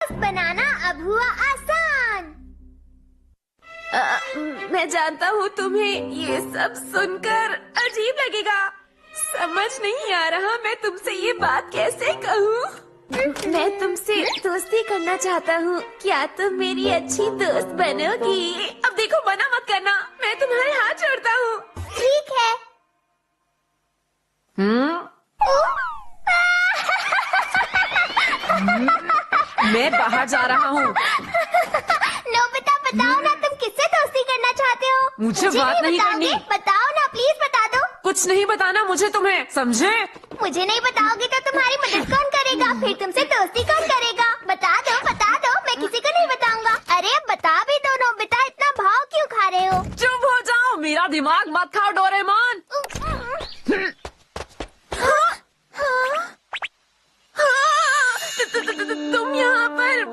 दोस्त बनाना अब हुआ आसान। मैं जानता हूँ तुम्हें ये सब सुनकर अजीब लगेगा। समझ नहीं आ रहा मैं तुमसे ये बात कैसे कहूँ। मैं तुमसे दोस्ती करना चाहता हूँ, क्या तुम मेरी अच्छी दोस्त बनोगी? अब देखो, मना मत करना, मैं तुम्हारे हाथ जोड़ता हूँ। ठीक है। मैं बाहर जा रहा हूँ। नोबिता, बताओ ना तुम किससे दोस्ती करना चाहते हो? मुझे बात नहीं करनी। बताओ ना, प्लीज बता दो। कुछ नहीं बताना मुझे तुम्हें, समझे? मुझे नहीं बताओगे तो तुम्हारी मदद कौन करेगा? फिर तुमसे दोस्ती कौन करेगा? बता दो, मैं किसी को नहीं बताऊंगा। अरे अब बता भी दो नोबिता, इतना भाव क्यों खा रहे हो? चुप हो जाओ, मेरा दिमाग मत खाओ डोरेमोन। तुम यहाँ पर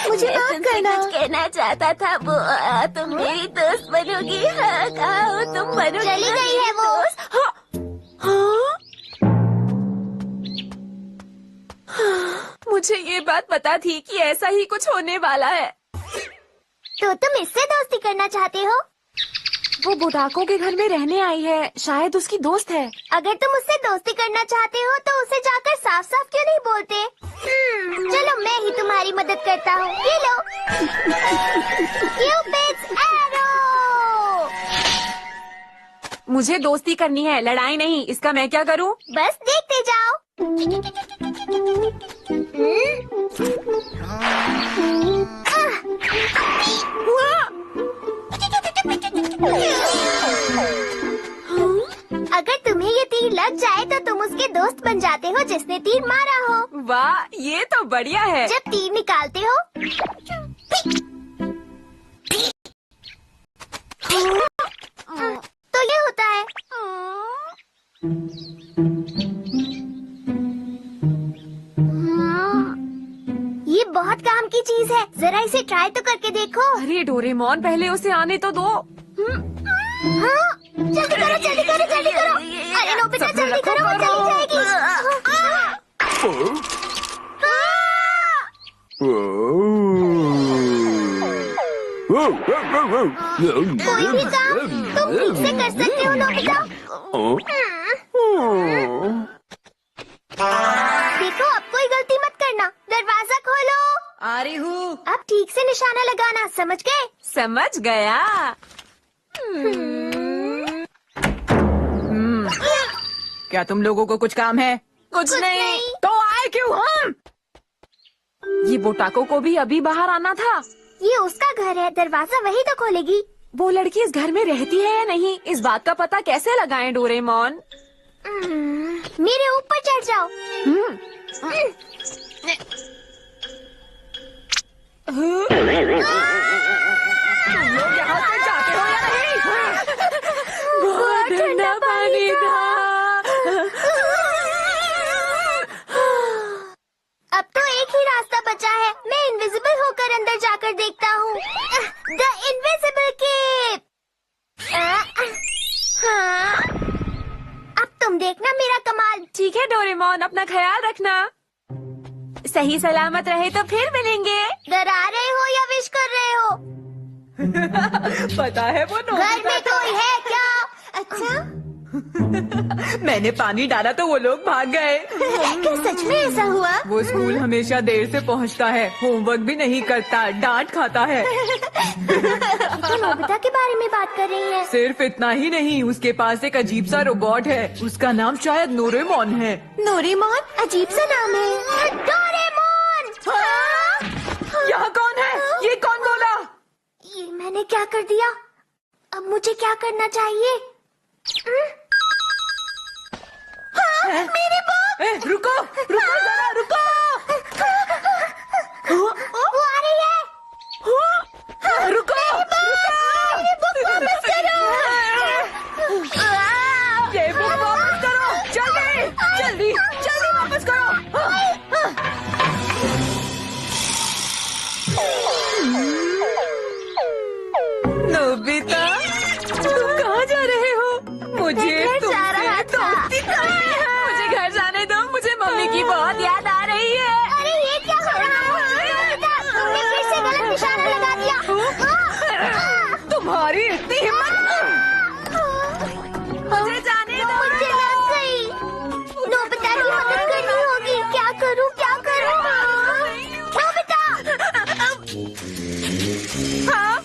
मुझे बात करना। कुछ कहना चाहता था वो, तुम मेरी दोस्त बनोगी? हाँ, कहो तुम बनोगी? चली गई है वो। मुझे ये बात पता थी कि ऐसा ही कुछ होने वाला है। तो तुम इससे दोस्ती करना चाहते हो? वो बुढ़ाकों के घर में रहने आई है, शायद उसकी दोस्त है। अगर तुम उससे दोस्ती करना चाहते हो तो उसे जाकर साफ साफ क्यों नहीं बोलते? चलो मैं ही तुम्हारी मदद करता हूँ। ये लो, क्यूपिड्स एरो। मुझे दोस्ती करनी है, लड़ाई नहीं। इसका मैं क्या करूँ? बस देखते जाओ। अगर तुम्हें ये तीर लग जाए तो तुम उसके दोस्त बन जाते हो जिसने तीर मारा हो। वाह, ये तो बढ़िया है। जब तीर निकालते हो तो ये होता है। ये बहुत काम की चीज है, जरा इसे ट्राई तो करके देखो। अरे डोरेमोन, पहले उसे आने तो दो। हाँ, जल्दी करो, जल्दी करो, जल्दी करो। अरे नोबिता, जल्दी करो, वो चली जाएगी। कोई भी काम तुम ठीक से कर सकते हो नोबिता। देखो, अब कोई गलती मत करना। दरवाजा खोलो। आ रही हूँ। अब ठीक से निशाना लगाना, समझ गए? समझ गया। क्या तुम लोगों को कुछ काम है? कुछ नहीं। तो आए क्यों हम? ये बोटाको को भी अभी बाहर आना था। ये उसका घर है, दरवाजा वही तो खोलेगी। वो लड़की इस घर में रहती है या नहीं, इस बात का पता कैसे लगाएं डोरेमोन? मेरे ऊपर चढ़ जाओ। तुम लोग यहाँ से जाते हो या नहीं? बहुत ठंडा पानी था। अब तो एक ही रास्ता बचा है। मैं इनविजिबल होकर अंदर जाकर देखता हूँ। The invisible cape. हाँ, अब तुम देखना मेरा कमाल। ठीक है डोरेमोन, अपना ख्याल रखना। सही सलामत रहे तो फिर मिलेंगे। डरा रहे हो या विश कर रहे हो? पता है वो घर में कोई है क्या? अच्छा, मैंने पानी डाला तो वो लोग भाग गए। क्या सच में ऐसा हुआ? वो स्कूल हमेशा देर से पहुंचता है, होमवर्क भी नहीं करता, डांट खाता है। तो नोबिता के बारे में बात कर रही है। सिर्फ इतना ही नहीं, उसके पास एक अजीब सा रोबोट है। उसका नाम शायद नोरेमोन है। नोरेमोन? अजीब सा नाम है। डोरेमोन! यहाँ कौन है? ये कौन बोला? ये मैंने क्या कर दिया? अब मुझे क्या करना चाहिए? हाँ, मेरे बाप! रुको, रुको जरा, रुको। वो आ रही है। रुको, मेरे बुक वापस करो। ये बुक वापस करो, जल्दी, जल्दी, जल्दी वापस करो। नोबिता, तुम कहाँ जा रहे हो? मुझे घर जा रहा था। मुझे घर जाने दो, मुझे मम्मी की बहुत याद आ रही तुम्हारी इतनी हिम्मत। मुझे जाने दो। मुझे लग गई। नोबिता की मदद करनी होगी। क्या करूं क्या करूं? नोबिता! हाँ,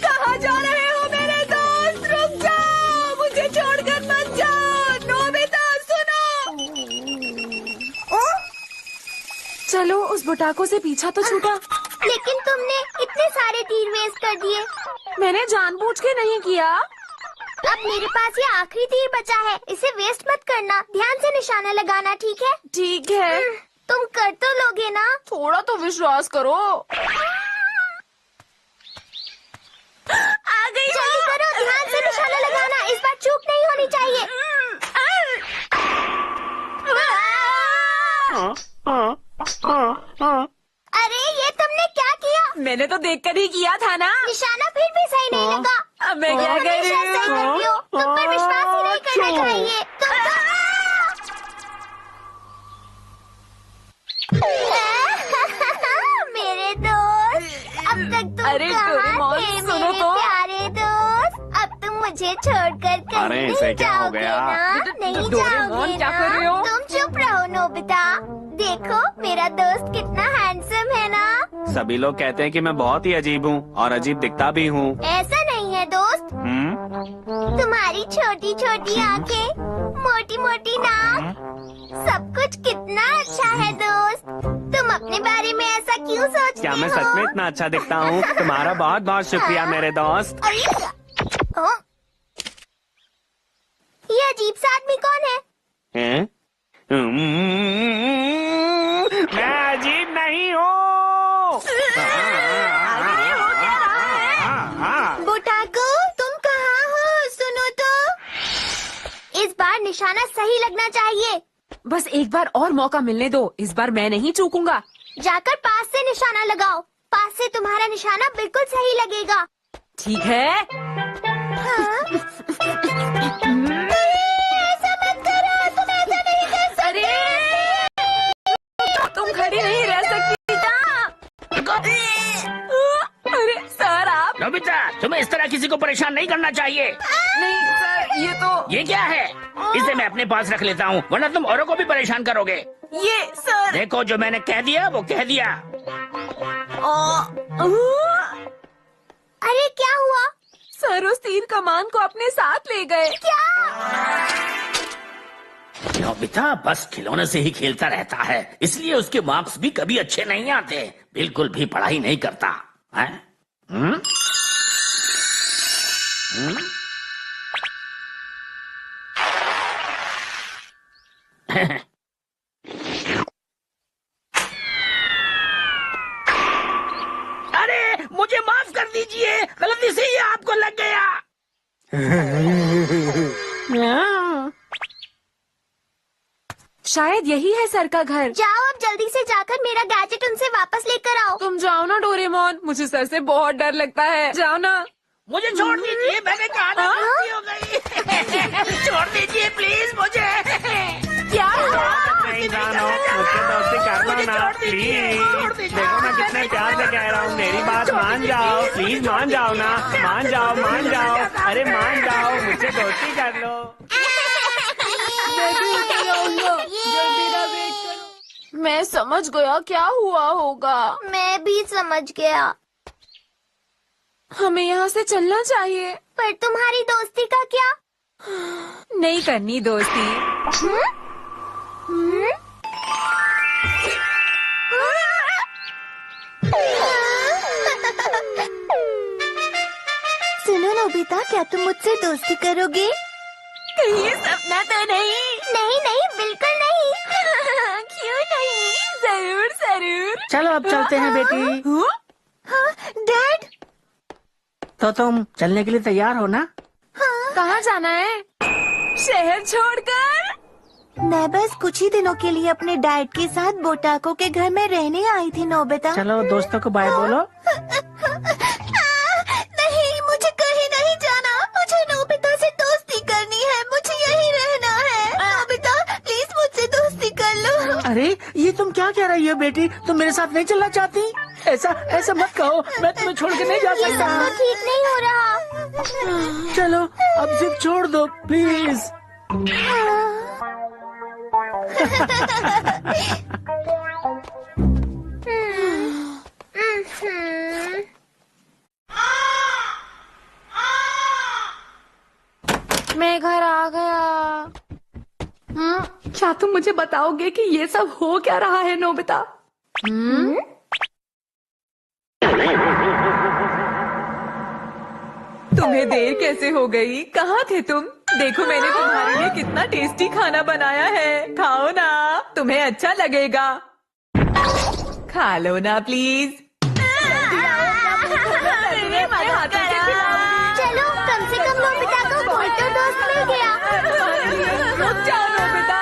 कहाँ जा रहे हो मेरे दोस्त? रुक जाओ, मुझे छोड़कर मत जाओ। नोबिता सुनो। चलो उस बुटाको से पीछा तो छूटा। लेकिन तुमने इतने सारे तीर वेस्ट कर दिए। मैंने जानबूझ के नहीं किया। अब मेरे पास ये आखिरी तीर बचा है, इसे वेस्ट मत करना। ध्यान से निशाना लगाना, ठीक है? ठीक है। तुम कर तो लोगे ना? थोड़ा तो विश्वास करो। आ गई। जल्दी करो, ध्यान से निशाना लगाना। इस बार चूक नहीं होनी चाहिए। अरे ये तुमने क्या किया? मैंने तो देखकर ही किया था ना। निशाना फिर भी सही नहीं लगा। अब मैं क्या तुम हमेशा करूं? सही करती हो। तुम पर विश्वास ही नहीं करना चाहिए। मेरे दोस्त, अब तक तुम अरे कहाँ डोरेमोन, थे सुनो मेरे तो। प्यारे दोस्त? अब तुम मुझे छोड़कर कहीं अरे, नहीं इसे क्या हो जाओगे गया? ना? नहीं डोरेमोन, जाओगे क्या ना? कर रहे हो? तुम चुप रहो नोबिता। देखो मेरा दोस्त कितना हैंडसम है ना? सभी लोग कहते हैं कि मैं बहुत ही अजीब हूँ और अजीब दिखता भी हूँ। ऐसा नहीं है दोस्त। तुम्हारी छोटी छोटी आंखें, मोटी मोटी नाक, सब कुछ कितना अच्छा है दोस्त। तुम अपने बारे में ऐसा क्यों सोचते हो? क्या मैं सच में इतना अच्छा दिखता हूँ? तुम्हारा बहुत बहुत शुक्रिया मेरे दोस्त। ओ, ये अजीब सा आदमी कौन है? हैं? मैं अजीब नहीं हूँ। बुटाको, तुम कहाँ हो? सुनो तो। इस बार निशाना सही लगना चाहिए। बस एक बार और मौका मिलने दो। इस बार मैं नहीं चूकूंगा। जाकर पास से निशाना लगाओ। पास से तुम्हारा निशाना बिल्कुल सही लगेगा। ठीक है। हाँ? ऐसा मत करो, तुम ऐसा नहीं कर सकते। अरे तुम खड़ी नहीं रह सकती क्या? अरे सर आप। नोबिता, तुम्हें इस तरह किसी को परेशान नहीं करना चाहिए। नहीं सर, ये तो ये क्या है? इसे मैं अपने पास रख लेता हूँ, वरना तुम औरों को भी परेशान करोगे। ये सर। देखो, जो मैंने कह दिया वो कह दिया। अरे क्या हुआ? सर उस तीर कमान को अपने साथ ले गए। नोबिता बस खिलौने से ही खेलता रहता है, इसलिए उसके मार्क्स भी कभी अच्छे नहीं आते। बिल्कुल भी पढ़ाई नहीं करता है? अरे मुझे माफ कर दीजिए, गलती से ये आपको लग गया। शायद यही है सर का घर। जाओ अब जल्दी से जाकर मेरा गैजेट उनसे वापस लेकर आओ। तुम जाओ ना डोरेमोन, मुझे सर से बहुत डर लगता है। जाओ ना। मुझे छोड़ दीजिए, मैंने कहा ना गलती हो गई। छोड़ दीजिए प्लीज मुझे। क्या हुआ? नहीं जानो, मुझसे दोस्ती करना ना प्लीज। देखो मैं कितने प्यार से कह रहा हूँ, मेरी बात मान जाओ प्लीज। मान जाओ ना, मान जाओ मान जाओ। अरे मान जाओ, मुझसे दोस्ती कर लो। मैं समझ गया क्या हुआ होगा। मैं भी समझ गया। हमें यहाँ से चलना चाहिए। पर तुम्हारी दोस्ती का क्या? नहीं करनी दोस्ती। सुनो नोबिता, क्या तुम मुझसे दोस्ती करोगे? कहीं ये सपना तो नहीं? नहीं नहीं, बिल्कुल नहीं। क्यों नहीं? जरूर जरूर। चलो अब चलते हैं बेटी। हाँ, डैड। तो तुम चलने के लिए तैयार हो ना? कहाँ जाना है? शहर छोड़कर? मैं बस कुछ ही दिनों के लिए अपने डैड के साथ बोटाको के घर में रहने आई थी नोबिता। चलो दोस्तों को बाय बोलो। नहीं, मुझे कहीं नहीं जाना। मुझे नोबिता से दोस्ती करनी है। मुझे यहीं रहना है। नोबिता प्लीज मुझसे दोस्ती कर लो। अरे ये तुम क्या कह रही हो बेटी? तुम मेरे साथ नहीं चलना चाहती? ऐसा ऐसा मत कहो, मैं तुम्हें छोड़ के नहीं जा ये सब सकता। तो ठीक नहीं हो रहा। चलो अब सिर्फ छोड़ दो प्लीज। मैं घर आ गया। क्या तुम मुझे बताओगे कि ये सब हो क्या रहा है नोबिता? तुम्हें देर कैसे हो गई? कहाँ थे तुम? देखो मैंने तुम्हारे लिए कितना टेस्टी खाना बनाया है, खाओ ना, तुम्हें अच्छा लगेगा। खा लो ना प्लीज। चलो कम से कम नोबिता को कोई तो दोस्त मिल गया। रुक जाओ नोबिता।